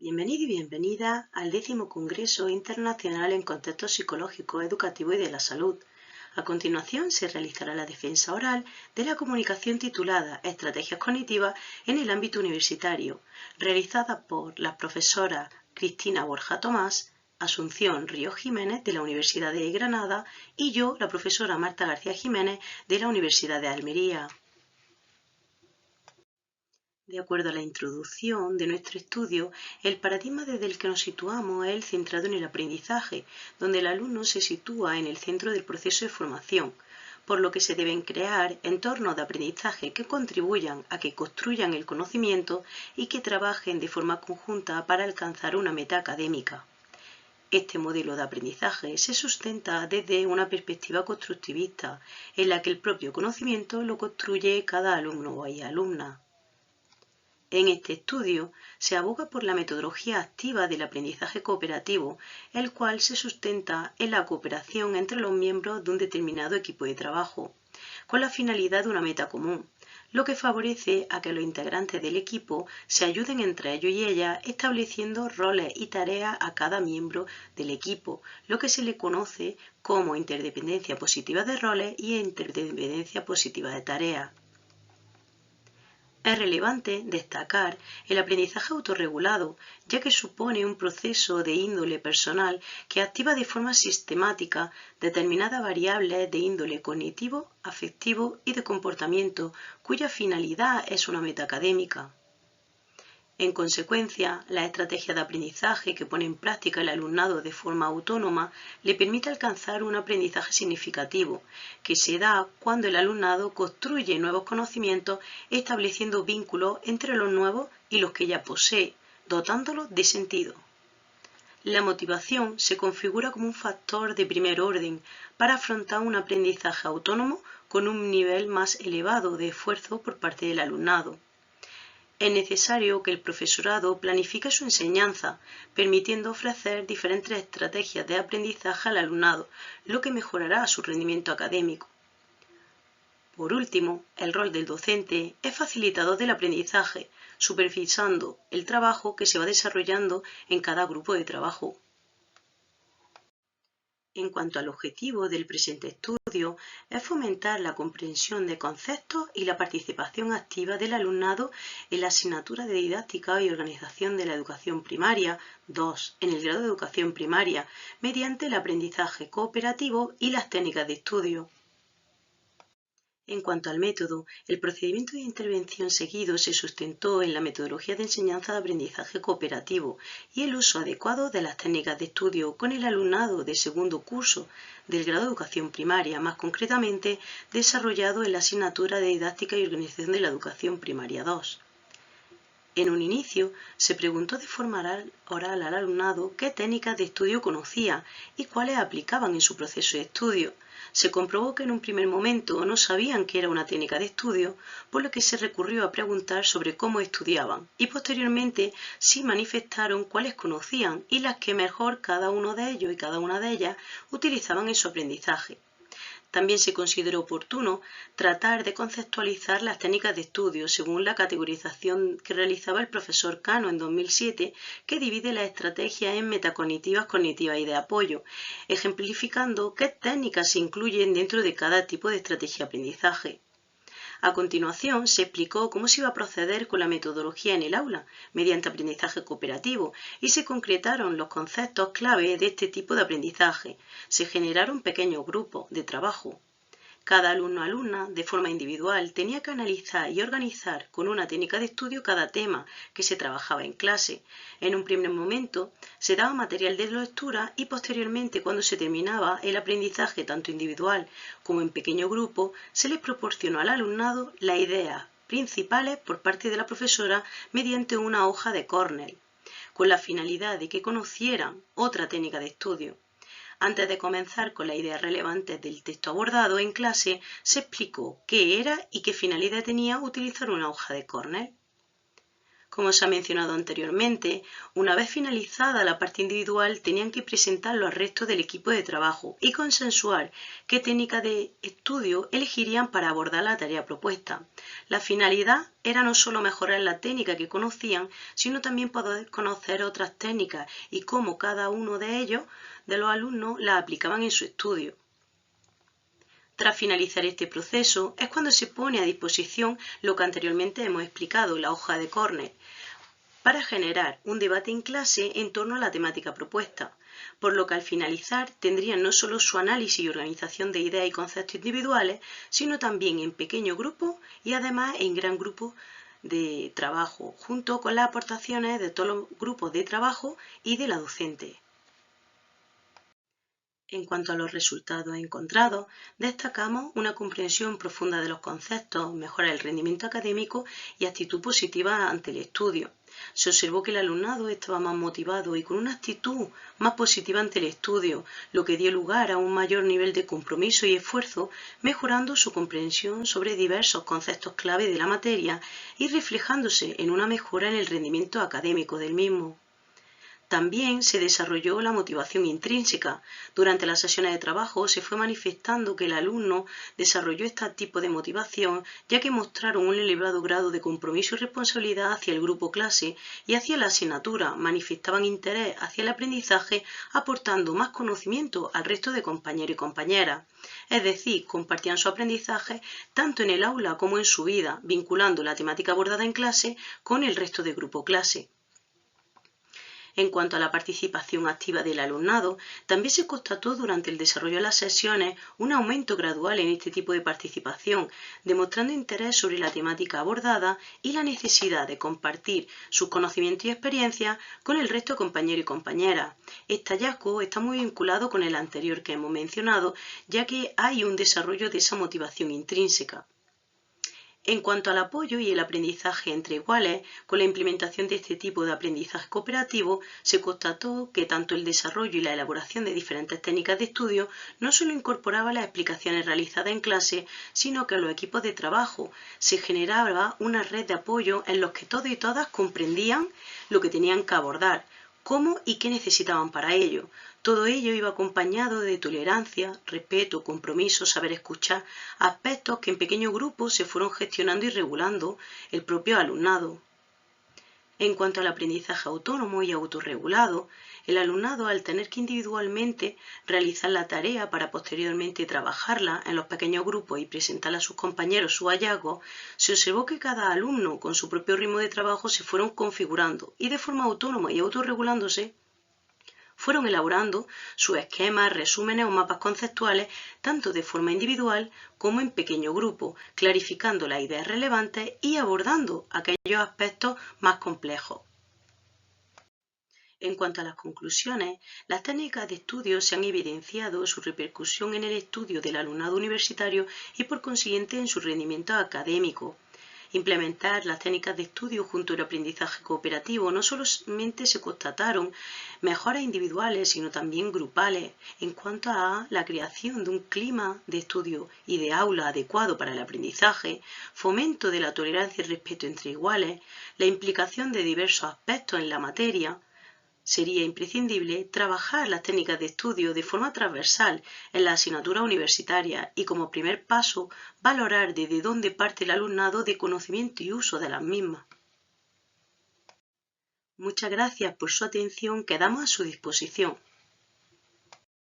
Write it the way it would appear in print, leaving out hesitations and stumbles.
Bienvenido y bienvenida al 10º Congreso Internacional en Contexto Psicológico, Educativo y de la Salud. A continuación se realizará la defensa oral de la comunicación titulada Estrategias cognitivas en el ámbito universitario, realizada por las profesoras Cristina Borja Tomás, Asunción Ríos Jiménez de la Universidad de Granada y yo, la profesora Marta García Jiménez de la Universidad de Almería. De acuerdo a la introducción de nuestro estudio, el paradigma desde el que nos situamos es el centrado en el aprendizaje, donde el alumno se sitúa en el centro del proceso de formación, por lo que se deben crear entornos de aprendizaje que contribuyan a que construyan el conocimiento y que trabajen de forma conjunta para alcanzar una meta académica. Este modelo de aprendizaje se sustenta desde una perspectiva constructivista, en la que el propio conocimiento lo construye cada alumno y alumna. En este estudio se aboga por la metodología activa del aprendizaje cooperativo, el cual se sustenta en la cooperación entre los miembros de un determinado equipo de trabajo, con la finalidad de una meta común, lo que favorece a que los integrantes del equipo se ayuden entre ellos y ellas estableciendo roles y tareas a cada miembro del equipo, lo que se le conoce como interdependencia positiva de roles y interdependencia positiva de tareas. Es relevante destacar el aprendizaje autorregulado, ya que supone un proceso de índole personal que activa de forma sistemática determinadas variables de índole cognitivo, afectivo y de comportamiento, cuya finalidad es una meta académica. En consecuencia, la estrategia de aprendizaje que pone en práctica el alumnado de forma autónoma le permite alcanzar un aprendizaje significativo, que se da cuando el alumnado construye nuevos conocimientos estableciendo vínculos entre los nuevos y los que ya posee, dotándolos de sentido. La motivación se configura como un factor de primer orden para afrontar un aprendizaje autónomo con un nivel más elevado de esfuerzo por parte del alumnado. Es necesario que el profesorado planifique su enseñanza, permitiendo ofrecer diferentes estrategias de aprendizaje al alumnado, lo que mejorará su rendimiento académico. Por último, el rol del docente es facilitador del aprendizaje, supervisando el trabajo que se va desarrollando en cada grupo de trabajo. En cuanto al objetivo del presente estudio, es fomentar la comprensión de conceptos y la participación activa del alumnado en la asignatura de didáctica y organización de la educación primaria 2, en el grado de educación primaria, mediante el aprendizaje cooperativo y las técnicas de estudio. En cuanto al método, el procedimiento de intervención seguido se sustentó en la metodología de enseñanza de aprendizaje cooperativo y el uso adecuado de las técnicas de estudio con el alumnado de segundo curso del grado de educación primaria, más concretamente desarrollado en la asignatura de didáctica y organización de la educación primaria 2. En un inicio, se preguntó de forma oral al alumnado qué técnicas de estudio conocía y cuáles aplicaban en su proceso de estudio. Se comprobó que en un primer momento no sabían qué era una técnica de estudio, por lo que se recurrió a preguntar sobre cómo estudiaban y posteriormente sí manifestaron cuáles conocían y las que mejor cada uno de ellos y cada una de ellas utilizaban en su aprendizaje. También se consideró oportuno tratar de conceptualizar las técnicas de estudio según la categorización que realizaba el profesor Cano en 2007, que divide las estrategias en metacognitivas, cognitivas y de apoyo, ejemplificando qué técnicas se incluyen dentro de cada tipo de estrategia de aprendizaje. A continuación, se explicó cómo se iba a proceder con la metodología en el aula, mediante aprendizaje cooperativo, y se concretaron los conceptos clave de este tipo de aprendizaje. Se generaron pequeños grupos de trabajo. Cada alumno o alumna, de forma individual, tenía que analizar y organizar con una técnica de estudio cada tema que se trabajaba en clase. En un primer momento se daba material de lectura y posteriormente, cuando se terminaba el aprendizaje tanto individual como en pequeño grupo, se les proporcionó al alumnado las ideas principales por parte de la profesora mediante una hoja de Cornell, con la finalidad de que conocieran otra técnica de estudio. Antes de comenzar con las ideas relevantes del texto abordado en clase, se explicó qué era y qué finalidad tenía utilizar una hoja de Cornell. Como se ha mencionado anteriormente, una vez finalizada la parte individual tenían que presentarlo al resto del equipo de trabajo y consensuar qué técnica de estudio elegirían para abordar la tarea propuesta. La finalidad era no solo mejorar la técnica que conocían, sino también poder conocer otras técnicas y cómo cada uno de ellos, de los alumnos, las aplicaban en su estudio. Tras finalizar este proceso es cuando se pone a disposición lo que anteriormente hemos explicado, la hoja de Cornell, para generar un debate en clase en torno a la temática propuesta, por lo que al finalizar tendrían no solo su análisis y organización de ideas y conceptos individuales, sino también en pequeños grupos y además en gran grupo de trabajo, junto con las aportaciones de todos los grupos de trabajo y de la docente. En cuanto a los resultados encontrados, destacamos una comprensión profunda de los conceptos, mejora del rendimiento académico y actitud positiva ante el estudio. Se observó que el alumnado estaba más motivado y con una actitud más positiva ante el estudio, lo que dio lugar a un mayor nivel de compromiso y esfuerzo, mejorando su comprensión sobre diversos conceptos clave de la materia y reflejándose en una mejora en el rendimiento académico del mismo. También se desarrolló la motivación intrínseca. Durante las sesiones de trabajo se fue manifestando que el alumno desarrolló este tipo de motivación ya que mostraron un elevado grado de compromiso y responsabilidad hacia el grupo clase y hacia la asignatura, manifestaban interés hacia el aprendizaje aportando más conocimiento al resto de compañeros y compañeras. Es decir, compartían su aprendizaje tanto en el aula como en su vida, vinculando la temática abordada en clase con el resto del grupo clase. En cuanto a la participación activa del alumnado, también se constató durante el desarrollo de las sesiones un aumento gradual en este tipo de participación, demostrando interés sobre la temática abordada y la necesidad de compartir sus conocimientos y experiencias con el resto de compañeros y compañeras. Este hallazgo está muy vinculado con el anterior que hemos mencionado, ya que hay un desarrollo de esa motivación intrínseca. En cuanto al apoyo y el aprendizaje entre iguales, con la implementación de este tipo de aprendizaje cooperativo, se constató que tanto el desarrollo y la elaboración de diferentes técnicas de estudio no solo incorporaba las explicaciones realizadas en clase, sino que en los equipos de trabajo se generaba una red de apoyo en los que todos y todas comprendían lo que tenían que abordar, cómo y qué necesitaban para ello. Todo ello iba acompañado de tolerancia, respeto, compromiso, saber escuchar, aspectos que en pequeños grupos se fueron gestionando y regulando el propio alumnado. En cuanto al aprendizaje autónomo y autorregulado, el alumnado, al tener que individualmente realizar la tarea para posteriormente trabajarla en los pequeños grupos y presentarla a sus compañeros su hallazgo, se observó que cada alumno con su propio ritmo de trabajo se fueron configurando y de forma autónoma y autorregulándose fueron elaborando sus esquemas, resúmenes o mapas conceptuales tanto de forma individual como en pequeño grupo, clarificando las ideas relevantes y abordando aquellos aspectos más complejos. En cuanto a las conclusiones, las técnicas de estudio se han evidenciado su repercusión en el estudio del alumnado universitario y por consiguiente en su rendimiento académico. Implementar las técnicas de estudio junto al aprendizaje cooperativo no solamente se constataron mejoras individuales, sino también grupales en cuanto a la creación de un clima de estudio y de aula adecuado para el aprendizaje, fomento de la tolerancia y respeto entre iguales, la implicación de diversos aspectos en la materia. Sería imprescindible trabajar las técnicas de estudio de forma transversal en la asignatura universitaria y como primer paso valorar desde dónde parte el alumnado de conocimiento y uso de las mismas. Muchas gracias por su atención, quedamos a su disposición.